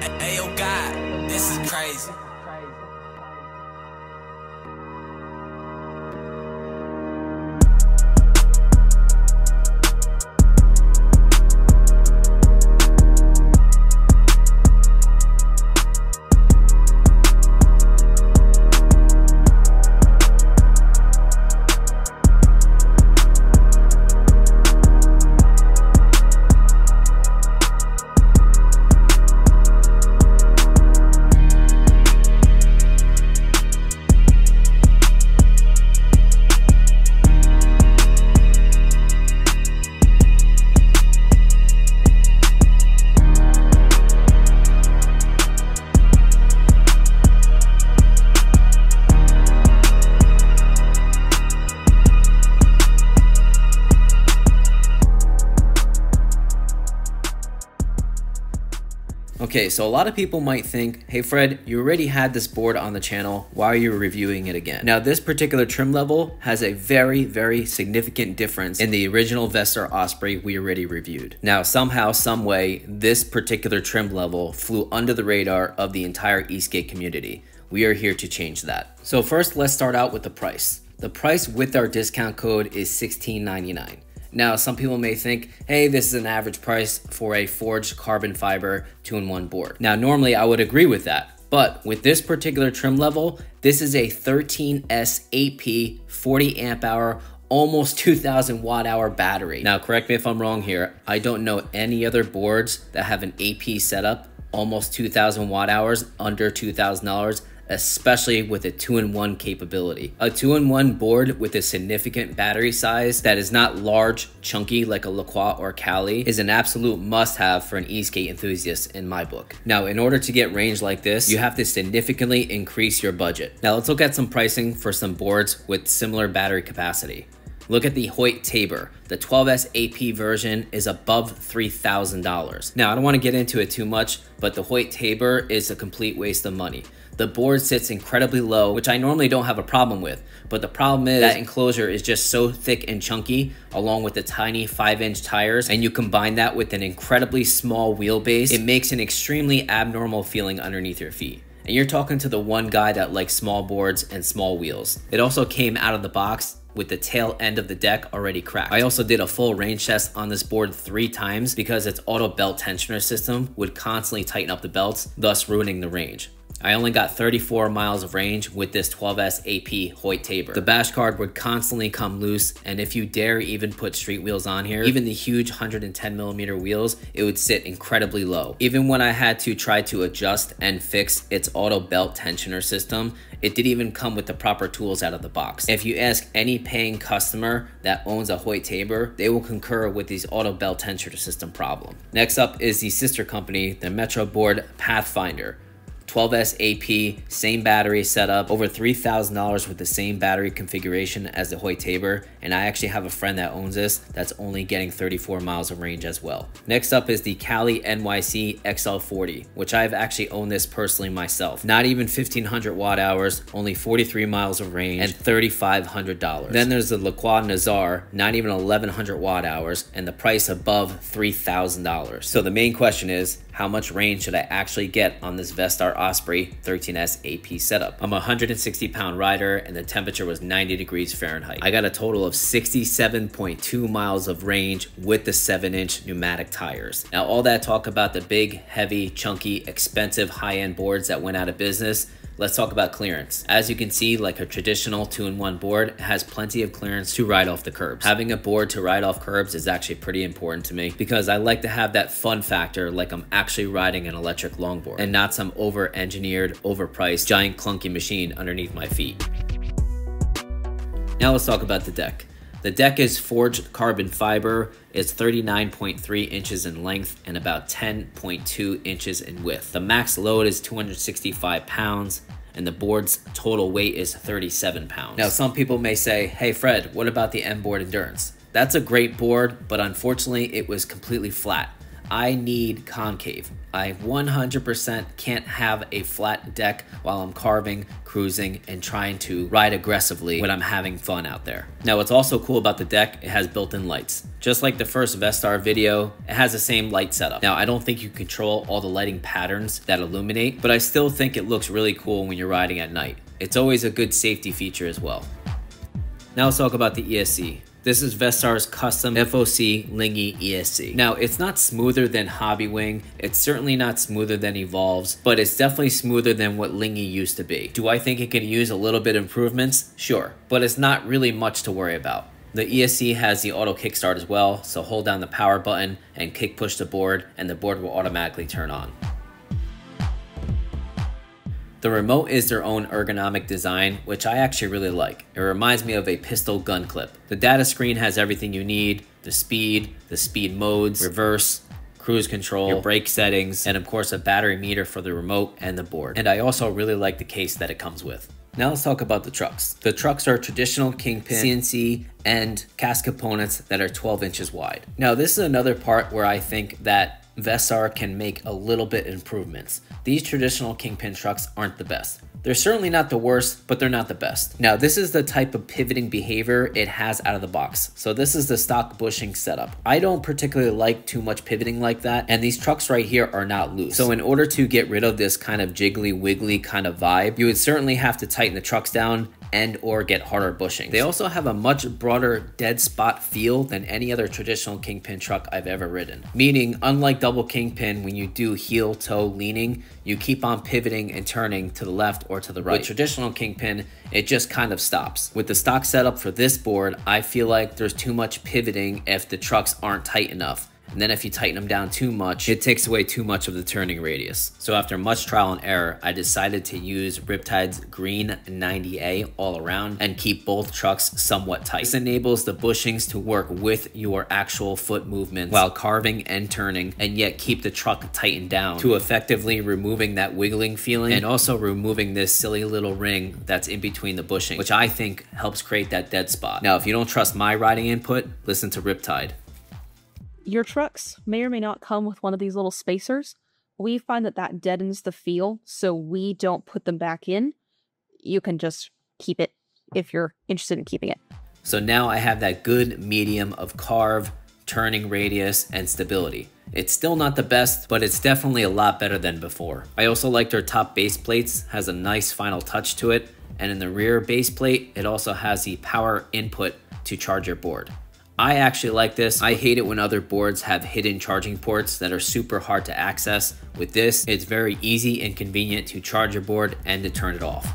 Hey, yo, God, this is crazy. Okay, so a lot of people might think, hey Fred, you already had this board on the channel, why are you reviewing it again? Now this particular trim level has a very significant difference in the original VESTAR Osprey we already reviewed. Now somehow, some way, this particular trim level flew under the radar of the entire e-skate community. We are here to change that. So first, let's start out with the price. The price with our discount code is $16.99. Now, some people may think, hey, this is an average price for a forged carbon fiber 2-in-1 board. Now, normally I would agree with that, but with this particular trim level, this is a 13S AP 40 amp hour, almost 2000 watt hour battery. Now, correct me if I'm wrong here. I don't know any other boards that have an AP setup, almost 2000 watt hours, under $2,000. Especially with a 2-in-1 capability. A 2-in-1 board with a significant battery size that is not large, chunky like a LaCroix or Cali is an absolute must-have for an e-skate enthusiast in my book. Now, in order to get range like this, you have to significantly increase your budget. Now, let's look at some pricing for some boards with similar battery capacity. Look at the Hoyt Tabor. The 12S AP version is above $3,000. Now, I don't want to get into it too much, but the Hoyt Tabor is a complete waste of money. The board sits incredibly low, which I normally don't have a problem with, but the problem is that enclosure is just so thick and chunky, along with the tiny 5-inch tires, and you combine that with an incredibly small wheelbase, it makes an extremely abnormal feeling underneath your feet. And you're talking to the one guy that likes small boards and small wheels. It also came out of the box with the tail end of the deck already cracked. I also did a full range test on this board 3 times because its auto belt tensioner system would constantly tighten up the belts, thus ruining the range. I only got 34 miles of range with this 12S AP Hoyt Tabor. The bash guard would constantly come loose, and if you dare even put street wheels on here, even the huge 110mm wheels, it would sit incredibly low. Even when I had to try to adjust and fix its auto belt tensioner system, it didn't even come with the proper tools out of the box. If you ask any paying customer that owns a Hoyt Tabor, they will concur with these auto belt tensioner system problem. Next up is the sister company, the Metro Board Pathfinder. 12S AP, same battery setup, over $3,000 with the same battery configuration as the Hoyt Tabor, and I actually have a friend that owns this that's only getting 34 miles of range as well. Next up is the Cali NYC XL40, which I've actually owned this personally myself. Not even 1500 watt hours, only 43 miles of range, and $3,500. Then there's the LaCroix Nazar, not even 1100 watt hours, and the price above $3,000. So the main question is, how much range should I actually get on this VESTAR Osprey 13S AP setup? I'm a 160 pound rider and the temperature was 90 degrees Fahrenheit. I got a total of 67.2 miles of range with the 7-inch pneumatic tires. Now, all that talk about the big, heavy, chunky, expensive high-end boards that went out of business, let's talk about clearance. As you can see, like a traditional 2-in-1 board, it has plenty of clearance to ride off the curbs. Having a board to ride off curbs is actually pretty important to me because I like to have that fun factor like I'm actually riding an electric longboard and not some over-engineered, overpriced, giant clunky machine underneath my feet. Now let's talk about the deck. The deck is forged carbon fiber, it's 39.3 inches in length and about 10.2 inches in width. The max load is 265 pounds and the board's total weight is 37 pounds. Now some people may say, hey Fred, what about the M-Board Endurance? That's a great board, but unfortunately it was completely flat. I need concave. I 100% can't have a flat deck while I'm carving, cruising, and trying to ride aggressively when I'm having fun out there. Now, what's also cool about the deck, it has built-in lights. Just like the first VESTAR video, it has the same light setup. Now, I don't think you control all the lighting patterns that illuminate, but I still think it looks really cool when you're riding at night. It's always a good safety feature as well. Now let's talk about the ESC. This is VESTAR's custom FOC Lingy ESC. Now, it's not smoother than Hobbywing, it's certainly not smoother than Evolve's, but it's definitely smoother than what Lingy used to be. Do I think it can use a little bit improvements? Sure, but it's not really much to worry about. The ESC has the auto kickstart as well, so hold down the power button and kick push the board, and the board will automatically turn on. The remote is their own ergonomic design, which I actually really like. It reminds me of a pistol gun clip. The data screen has everything you need: the speed modes, reverse, cruise control, your brake settings, and of course a battery meter for the remote and the board. And I also really like the case that it comes with. Now let's talk about the trucks. The trucks are traditional Kingpin, CNC, and cast components that are 12 inches wide. Now this is another part where I think that VESTAR can make a little bit improvements. These traditional Kingpin trucks aren't the best. They're certainly not the worst, but they're not the best. Now, this is the type of pivoting behavior it has out of the box. So this is the stock bushing setup. I don't particularly like too much pivoting like that, and these trucks right here are not loose. So in order to get rid of this kind of jiggly wiggly kind of vibe, you would certainly have to tighten the trucks down and or get harder bushings. They also have a much broader dead spot feel than any other traditional Kingpin truck I've ever ridden. Meaning, unlike double Kingpin, when you do heel toe leaning, you keep on pivoting and turning to the left or to the right. With traditional Kingpin, it just kind of stops. With the stock setup for this board, I feel like there's too much pivoting if the trucks aren't tight enough. And then if you tighten them down too much, it takes away too much of the turning radius. So after much trial and error, I decided to use Riptide's green 90A all around and keep both trucks somewhat tight. This enables the bushings to work with your actual foot movements while carving and turning, and yet keep the truck tightened down to effectively removing that wiggling feeling and also removing this silly little ring that's in between the bushing, which I think helps create that dead spot. Now, if you don't trust my riding input, listen to Riptide. Your trucks may or may not come with one of these little spacers. We find that that deadens the feel, so we don't put them back in. You can just keep it if you're interested in keeping it. So now I have that good medium of carve, turning radius, and stability. It's still not the best, but it's definitely a lot better than before. I also like their top base plates, has a nice final touch to it, and in the rear base plate, it also has the power input to charge your board. I actually like this. I hate it when other boards have hidden charging ports that are super hard to access. With this, it's very easy and convenient to charge your board and to turn it off.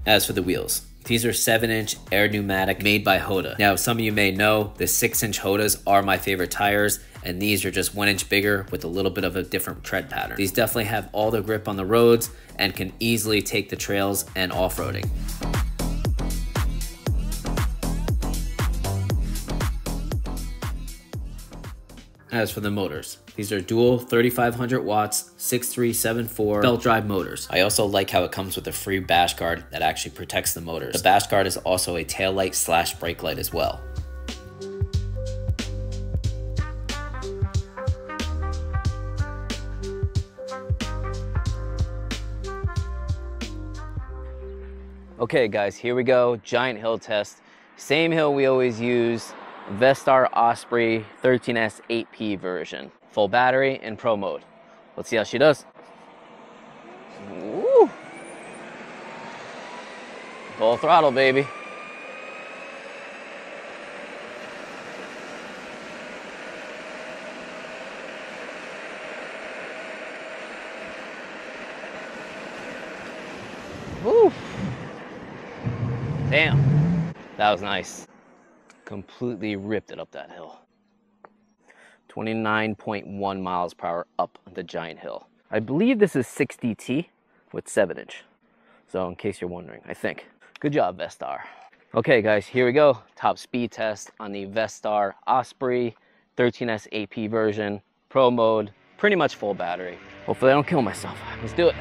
As for the wheels, these are 7-inch Air Pneumatic made by Hoda. Now, some of you may know the 6-inch Hodas are my favorite tires, and these are just 1 inch bigger with a little bit of a different tread pattern. These definitely have all the grip on the roads and can easily take the trails and off-roading. As for the motors, these are dual 3500 watts 6374 belt drive motors. I also like how it comes with a free bash guard that actually protects the motors. The bash guard is also a tail light / brake light as well. Okay guys, here we go, giant hill test. Same hill we always use. VESTAR Osprey 13S 8P version. Full battery in pro mode. Let's see how she does. Woo! Full throttle, baby. Woo! Damn, that was nice. Completely ripped it up that hill. 29.1 miles per hour up the giant hill. I believe this is 60T with 7-inch. So in case you're wondering, I think. Good job, VESTAR. Okay guys, here we go. Top speed test on the VESTAR Osprey 13S AP version. Pro mode, pretty much full battery. Hopefully I don't kill myself. Let's do it.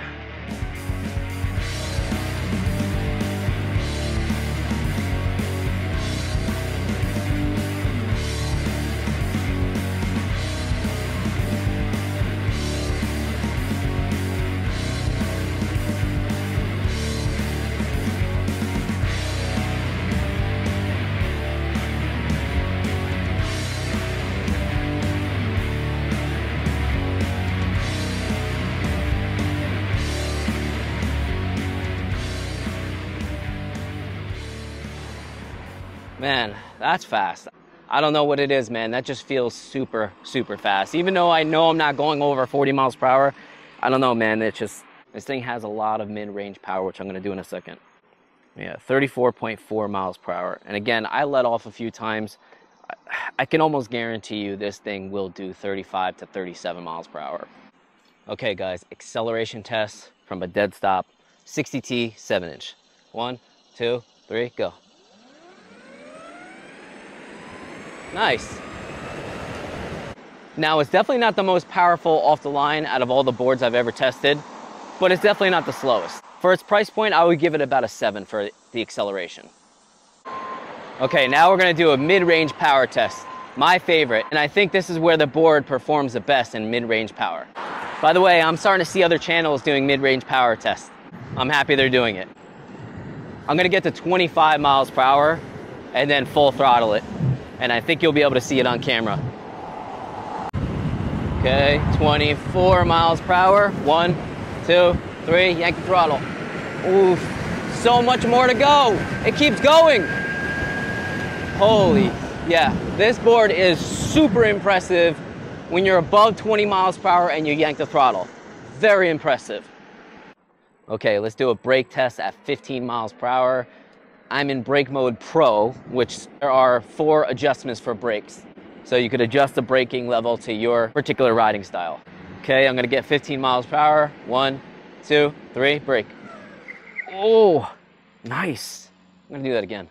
Man, that's fast. I don't know what it is, man. That just feels super, super fast. Even though I know I'm not going over 40 miles per hour, I don't know, man. It's just, this thing has a lot of mid-range power, which I'm gonna do in a second. Yeah, 34.4 miles per hour. And again, I let off a few times. I can almost guarantee you this thing will do 35 to 37 miles per hour. Okay, guys, acceleration test from a dead stop, 60T 7-inch. 1, 2, 3, go. Nice. Now, it's definitely not the most powerful off the line out of all the boards I've ever tested, but it's definitely not the slowest. For its price point, I would give it about a 7 for the acceleration. Okay, now we're gonna do a mid-range power test. My favorite, and I think this is where the board performs the best in mid-range power. By the way, I'm starting to see other channels doing mid-range power tests. I'm happy they're doing it. I'm gonna get to 25 miles per hour and then full throttle it. And I think you'll be able to see it on camera. Okay, 24 miles per hour. 1, 2, 3, yank the throttle. Oof, so much more to go. It keeps going. Holy, yeah, this board is super impressive when you're above 20 miles per hour and you yank the throttle. Very impressive. Okay, let's do a brake test at 15 miles per hour. I'm in brake mode pro, which there are 4 adjustments for brakes. So you could adjust the braking level to your particular riding style. Okay, I'm gonna get 15 miles per hour. 1, 2, 3, brake. Oh, nice. I'm gonna do that again.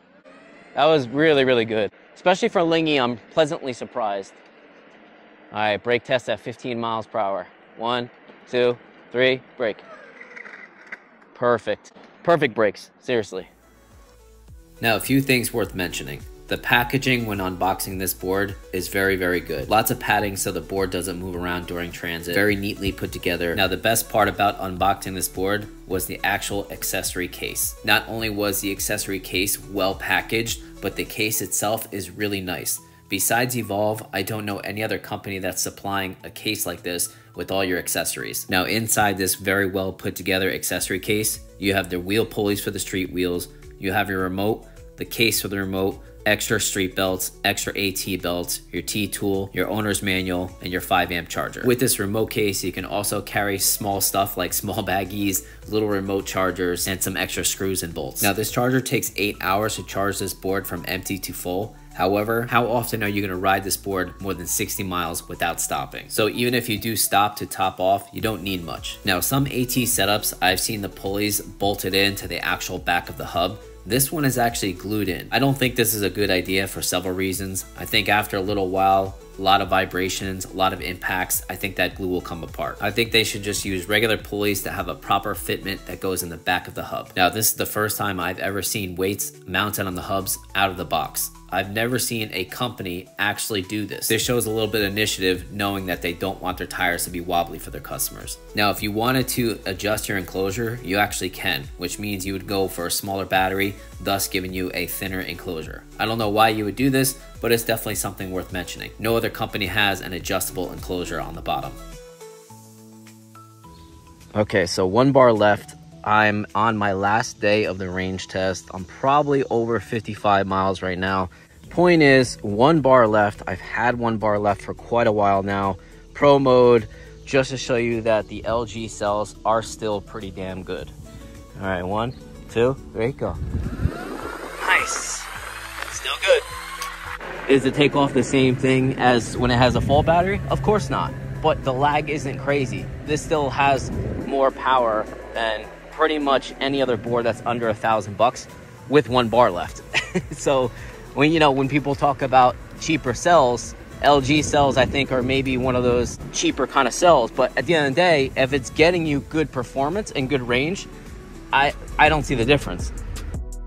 That was really, really good. Especially for Lingy, I'm pleasantly surprised. All right, brake test at 15 miles per hour. 1, 2, 3, brake. Perfect. Perfect brakes, seriously. Now, a few things worth mentioning. The packaging when unboxing this board is very, very good. Lots of padding so the board doesn't move around during transit. Very neatly put together. Now, the best part about unboxing this board was the actual accessory case. Not only was the accessory case well packaged, but the case itself is really nice. Besides Evolve, I don't know any other company that's supplying a case like this with all your accessories. Now, inside this very well put together accessory case, you have the wheel pulleys for the street wheels, you have your remote, the case for the remote, extra street belts, extra AT belts, your T-tool, your owner's manual, and your 5-amp charger. With this remote case, you can also carry small stuff like small baggies, little remote chargers, and some extra screws and bolts. Now, this charger takes 8 hours to charge this board from empty to full. However, how often are you going to ride this board more than 60 miles without stopping? So even if you do stop to top off, you don't need much. Now, some AT setups, I've seen the pulleys bolted into the actual back of the hub. This one is actually glued in. I don't think this is a good idea for several reasons. I think after a little while, a lot of vibrations, a lot of impacts, I think that glue will come apart. I think they should just use regular pulleys that have a proper fitment that goes in the back of the hub. Now, this is the first time I've ever seen weights mounted on the hubs out of the box. I've never seen a company actually do this. This shows a little bit of initiative knowing that they don't want their tires to be wobbly for their customers. Now, if you wanted to adjust your enclosure, you actually can, which means you would go for a smaller battery, thus giving you a thinner enclosure. I don't know why you would do this, but it's definitely something worth mentioning. No other company has an adjustable enclosure on the bottom. Okay, so 1 bar left. I'm on my last day of the range test. I'm probably over 55 miles right now. Point is, 1 bar left. I've had 1 bar left for quite a while now. Pro mode, just to show you that the LG cells are still pretty damn good. All right, 1, 2, 3, go. Nice. Still good. Is the takeoff the same thing as when it has a full battery? Of course not, but the lag isn't crazy. This still has more power than pretty much any other board that's under $1,000 with 1 bar left. So when people talk about cheaper cells, LG cells I think are maybe one of those cheaper kind of cells, but at the end of the day, if it's getting you good performance and good range, I don't see the difference.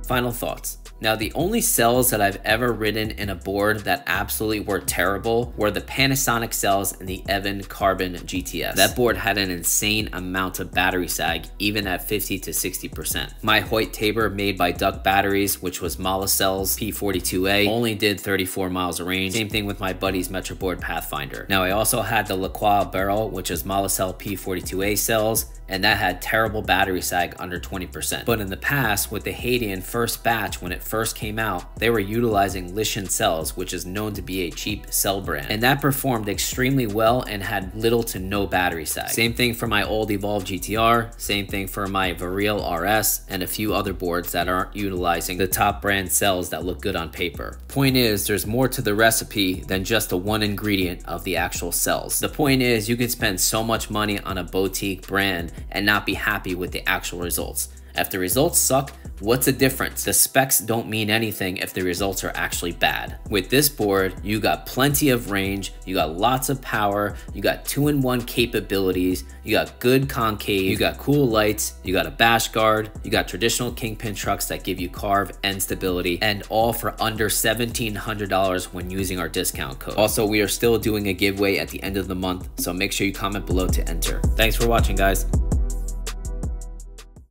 Final thoughts. Now, the only cells that I've ever ridden in a board that absolutely were terrible were the Panasonic cells and the Evan Carbon GTS. That board had an insane amount of battery sag, even at 50 to 60%. My Hoyt Tabor made by Duck Batteries, which was Molicell's P42A, only did 34 miles of range. Same thing with my buddy's Metroboard Pathfinder. Now, I also had the LaCroix Barrel, which is Molicell P42A cells, and that had terrible battery sag under 20%. But in the past, with the Hadian first batch, when it first came out, they were utilizing Lishan cells, which is known to be a cheap cell brand, and that performed extremely well and had little to no battery sag. Same thing for my old Evolve GTR, same thing for my Vareal RS, and a few other boards that aren't utilizing the top brand cells that look good on paper. Point is, there's more to the recipe than just the one ingredient of the actual cells. The point is, you can spend so much money on a boutique brand and not be happy with the actual results. If the results suck, what's the difference? The specs don't mean anything if the results are actually bad. With this board, you got plenty of range, you got lots of power, you got 2-in-1 capabilities, you got good concave, you got cool lights, you got a bash guard, you got traditional Kingpin trucks that give you carve and stability, and all for under $1,700 when using our discount code. Also, we are still doing a giveaway at the end of the month, so make sure you comment below to enter. Thanks for watching, guys.